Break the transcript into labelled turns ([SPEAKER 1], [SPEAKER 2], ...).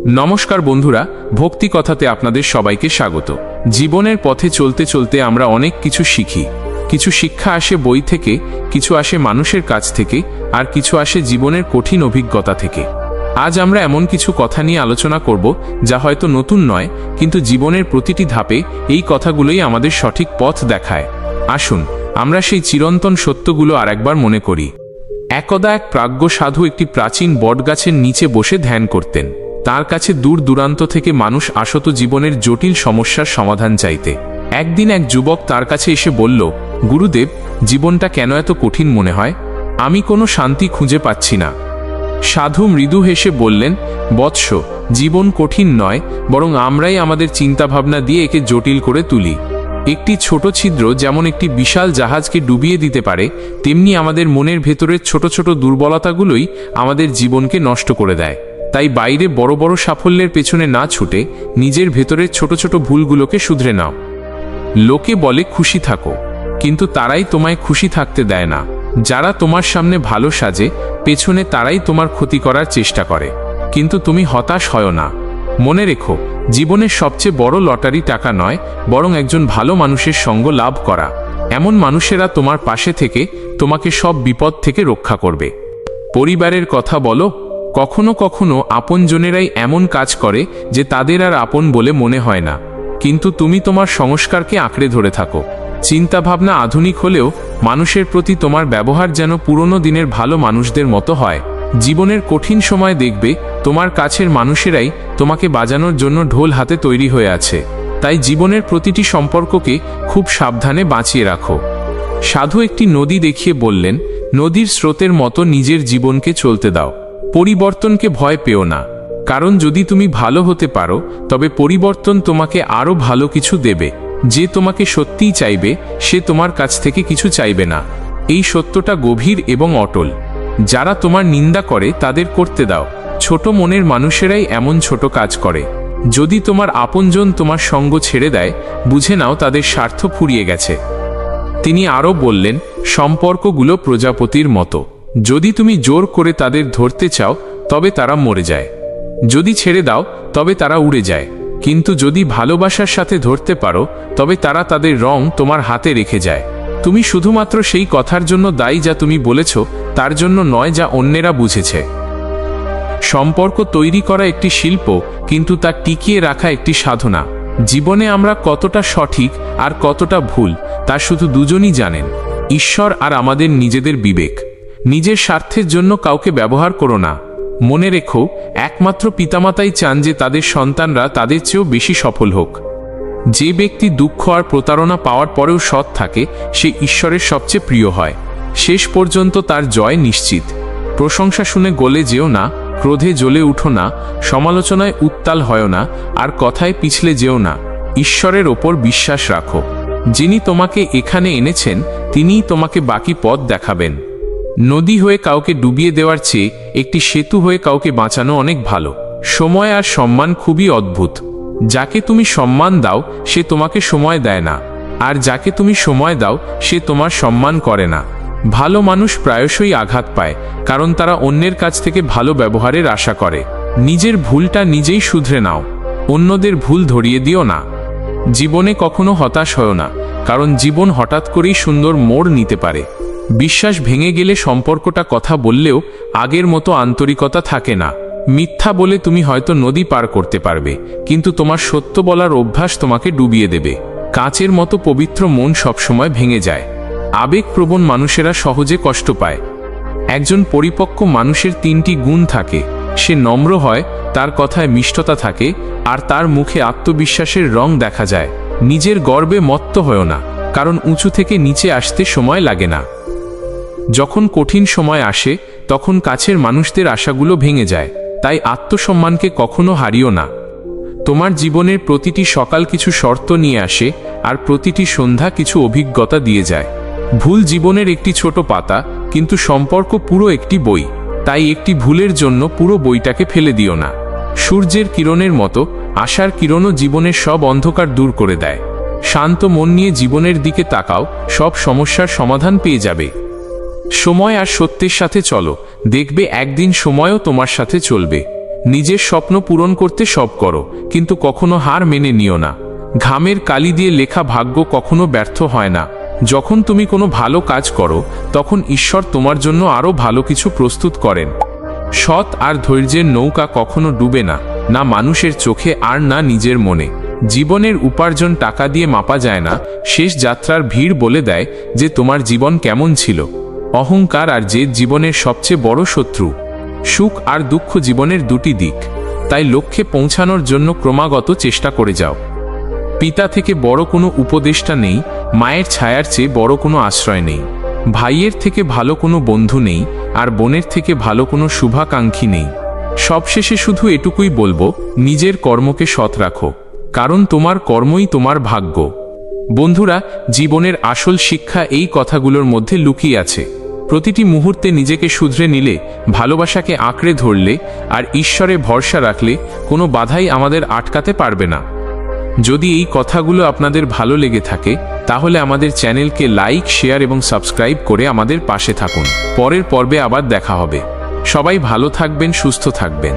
[SPEAKER 1] নমস্কার বন্ধুরা, ভক্তি কথাতে আপনাদের সবাইকে স্বাগত। জীবনের পথে চলতে চলতে আমরা অনেক কিছু শিখি। কিছু শিক্ষা আসে বই থেকে, কিছু আসে মানুষের কাছ থেকে, আর কিছু আসে জীবনের কঠিন অভিজ্ঞতা থেকে। আজ আমরা এমন কিছু কথা নিয়ে আলোচনা করব যা হয়তো নতুন নয়, কিন্তু জীবনের প্রতিটি ধাপে এই কথাগুলোই আমাদের সঠিক পথ দেখায়। আসুন আমরা সেই চিরন্তন সত্যগুলো আরেকবার মনে করি। একদা এক প্রাজ্ঞ সাধু একটি প্রাচীন বটগাছের নিচে বসে ধ্যান করতেন। তার কাছে দূর দূরান্ত থেকে মানুষ আসত জীবনের জটিল সমস্যার সমাধান চাইতে। একদিন এক যুবক তার কাছে এসে বলল, গুরুদেব, জীবনটা কেন এত কঠিন মনে হয়? আমি কোনো শান্তি খুঁজে পাচ্ছি না। সাধু মৃদু হেসে বললেন, বৎস, জীবন কঠিন নয়, বরং আমরাই আমাদের চিন্তাভাবনা দিয়ে একে জটিল করে তুলি। একটি ছোট ছিদ্র যেমন একটি বিশাল জাহাজকে ডুবিয়ে দিতে পারে, তেমনি আমাদের মনের ভেতরের ছোট ছোট দুর্বলতাগুলোই আমাদের জীবনকে নষ্ট করে দেয়। তাই বাইরে বড় বড় সাফল্যের পেছনে না ছুটে নিজের ভেতরের ছোট ছোট ভুলগুলোকে শুধরে নাও। লোকে বলে খুশি থাকো, কিন্তু তারাই তোমায় খুশি থাকতে দেয় না। যারা তোমার সামনে ভালো সাজে, পেছনে তারাই তোমার ক্ষতি করার চেষ্টা করে। কিন্তু তুমি হতাশ হয় না। মনে রেখো, জীবনের সবচেয়ে বড় লটারি টাকা নয়, বরং একজন ভালো মানুষের সঙ্গ লাভ করা। এমন মানুষেরা তোমার পাশে থেকে তোমাকে সব বিপদ থেকে রক্ষা করবে। পরিবারের কথা বলো, কখনো কখনো আপনজনেরাই এমন কাজ করে যে তাদের আর আপন বলে মনে হয় না, কিন্তু তুমি তোমার সংস্কারকে আঁকড়ে ধরে থাকো। চিন্তাভাবনা আধুনিক হলেও মানুষের প্রতি তোমার ব্যবহার যেন পুরনো দিনের ভালো মানুষদের মতো হয়। জীবনের কঠিন সময় দেখবে তোমার কাছের মানুষেরাই তোমাকে বাজানোর জন্য ঢোল হাতে তৈরি হয়ে আছে। তাই জীবনের প্রতিটি সম্পর্ককে খুব সাবধানে বাঁচিয়ে রাখো। সাধু একটি নদী দেখিয়ে বললেন, নদীর স্রোতের মতো নিজের জীবনকে চলতে দাও। পরিবর্তনকে ভয় পেও না, কারণ যদি তুমি ভালো হতে পারো তবে পরিবর্তন তোমাকে আরও ভালো কিছু দেবে। যে তোমাকে সত্যিই চাইবে সে তোমার কাছ থেকে কিছু চাইবে না। এই সত্যটা গভীর এবং অটল। যারা তোমার নিন্দা করে তাদের করতে দাও। ছোট মনের মানুষেরাই এমন ছোট কাজ করে। যদি তোমার আপনজন তোমার সঙ্গ ছেড়ে দেয়, বুঝে নাও তাদের স্বার্থ ফুরিয়ে গেছে। তিনি আরও বললেন, সম্পর্কগুলো প্রজাপতির মতো। যদি তুমি জোর করে তাদের ধরতে চাও তবে তারা মরে যায়। যদি ছেড়ে দাও তবে তারা উড়ে যায়। কিন্তু যদি ভালোবাসার সাথে ধরতে পারো তবে তারা তাদের রং তোমার হাতে রেখে যায়। তুমি শুধুমাত্র সেই কথার জন্য দায়ী যা তুমি বলেছ, তার জন্য নয় যা অন্যেরা বুঝেছে। সম্পর্ক তৈরি করা একটি শিল্প, কিন্তু তা টিকিয়ে রাখা একটি সাধনা। জীবনে আমরা কতটা সঠিক আর কতটা ভুল তা শুধু দুজনই জানেন, ঈশ্বর আর আমাদের নিজেদের বিবেক। নিজের স্বার্থের জন্য কাউকে ব্যবহার করো না। মনে রেখো, একমাত্র পিতামাতাই চান যে তাদের সন্তানরা তাদের চেয়েও বেশি সফল হোক। যে ব্যক্তি দুঃখ আর প্রতারণা পাওয়ার পরেও সৎ থাকে, সে ঈশ্বরের সবচেয়ে প্রিয় হয়। শেষ পর্যন্ত তার জয় নিশ্চিত। প্রশংসা শুনে গলে যেও না, ক্রোধে জ্বলে উঠো না, সমালোচনায় উত্তাল হয় না, আর কথায় পিছলে যেও না। ঈশ্বরের ওপর বিশ্বাস রাখো। যিনি তোমাকে এখানে এনেছেন তিনিই তোমাকে বাকি পথ দেখাবেন। নদী হয়ে কাউকে ডুবিয়ে দেওয়ার চেয়ে একটি সেতু হয়ে কাউকে বাঁচানো অনেক ভালো। সময় আর সম্মান খুবই অদ্ভুত। যাকে তুমি সম্মান দাও সে তোমাকে সময় দেয় না, আর যাকে তুমি সময় দাও সে তোমার সম্মান করে না। ভালো মানুষ প্রায়শই আঘাত পায়, কারণ তারা অন্যের কাছ থেকে ভালো ব্যবহারের আশা করে। নিজের ভুলটা নিজেই শুধরে নাও, অন্যদের ভুল ধরিয়ে দিও না। জীবনে কখনো হতাশ হও না, কারণ জীবন হঠাৎ করেই সুন্দর মোড় নিতে পারে। বিশ্বাস ভেঙে গেলে সম্পর্কটা কথা বললেও আগের মতো আন্তরিকতা থাকে না। মিথ্যা বলে তুমি হয়তো নদী পার করতে পারবে, কিন্তু তোমার সত্য বলার অভ্যাস তোমাকে ডুবিয়ে দেবে। কাঁচের মতো পবিত্র মন সবসময় ভেঙে যায়। আবেগপ্রবণ মানুষেরা সহজে কষ্ট পায়। একজন পরিপক্ক মানুষের তিনটি গুণ থাকে। সে নম্র হয়, তার কথায় মিষ্টতা থাকে, আর তার মুখে আত্মবিশ্বাসের রং দেখা যায়। নিজের গর্বে মত্ত হয়ো না, কারণ উঁচু থেকে নিচে আসতে সময় লাগে না। যখন কঠিন সময় আসে তখন কাছের মানুষদের আশাগুলো ভেঙে যায়। তাই আত্মসম্মানকে কখনো হারিও না। তোমার জীবনের প্রতিটি সকাল কিছু শর্ত নিয়ে আসে, আর প্রতিটি সন্ধ্যা কিছু অভিজ্ঞতা দিয়ে যায়। ভুল জীবনের একটি ছোট পাতা, কিন্তু সম্পর্ক পুরো একটি বই। তাই একটি ভুলের জন্য পুরো বইটাকে ফেলে দিও না। সূর্যের কিরণের মতো আশার কিরণও জীবনের সব অন্ধকার দূর করে দেয়। শান্ত মন নিয়ে জীবনের দিকে তাকাও, সব সমস্যার সমাধান পেয়ে যাবে। সময় আর সত্যের সাথে চলো, দেখবে একদিন সময়ও তোমার সাথে চলবে। নিজের স্বপ্ন পূরণ করতে সব করো, কিন্তু কখনো হার মেনে নিও না। ঘামের কালি দিয়ে লেখা ভাগ্য কখনো ব্যর্থ হয় না। যখন তুমি কোনো ভালো কাজ করো, তখন ঈশ্বর তোমার জন্য আরও ভালো কিছু প্রস্তুত করেন। সৎ আর ধৈর্যের নৌকা কখনো ডুবে না, না মানুষের চোখে আর না নিজের মনে। জীবনের উপার্জন টাকা দিয়ে মাপা যায় না, শেষ যাত্রার ভিড় বলে দেয় যে তোমার জীবন কেমন ছিল। অহংকার আর জেদ জীবনের সবচেয়ে বড় শত্রু। সুখ আর দুঃখ জীবনের দুটি দিক, তাই লক্ষ্যে পৌঁছানোর জন্য ক্রমাগত চেষ্টা করে যাও। পিতা থেকে বড় কোনো উপদেষ্টা নেই, মায়ের ছায়ার চেয়ে বড় কোনো আশ্রয় নেই। ভাইয়ের থেকে ভালো কোনো বন্ধু নেই, আর বোনের থেকে ভালো কোনো শুভাকাঙ্ক্ষী নেই। সবশেষে শুধু এটুকুই বলবো, নিজের কর্মকে সৎ রাখো, কারণ তোমার কর্মই তোমার ভাগ্য। বন্ধুরা, জীবনের আসল শিক্ষা এই কথাগুলোর মধ্যে লুকিয়ে আছে। প্রতিটি মুহূর্তে নিজেকে শুধরে নিলে, ভালোবাসাকে আঁকড়ে ধরলে আর ঈশ্বরে ভরসা রাখলে কোনো বাধাই আমাদের আটকাতে পারবে না। যদি এই কথাগুলো আপনাদের ভালো লেগে থাকে, তাহলে আমাদের চ্যানেলকে লাইক, শেয়ার এবং সাবস্ক্রাইব করে আমাদের পাশে থাকুন। পরের পর্বে আবার দেখা হবে। সবাই ভালো থাকবেন, সুস্থ থাকবেন।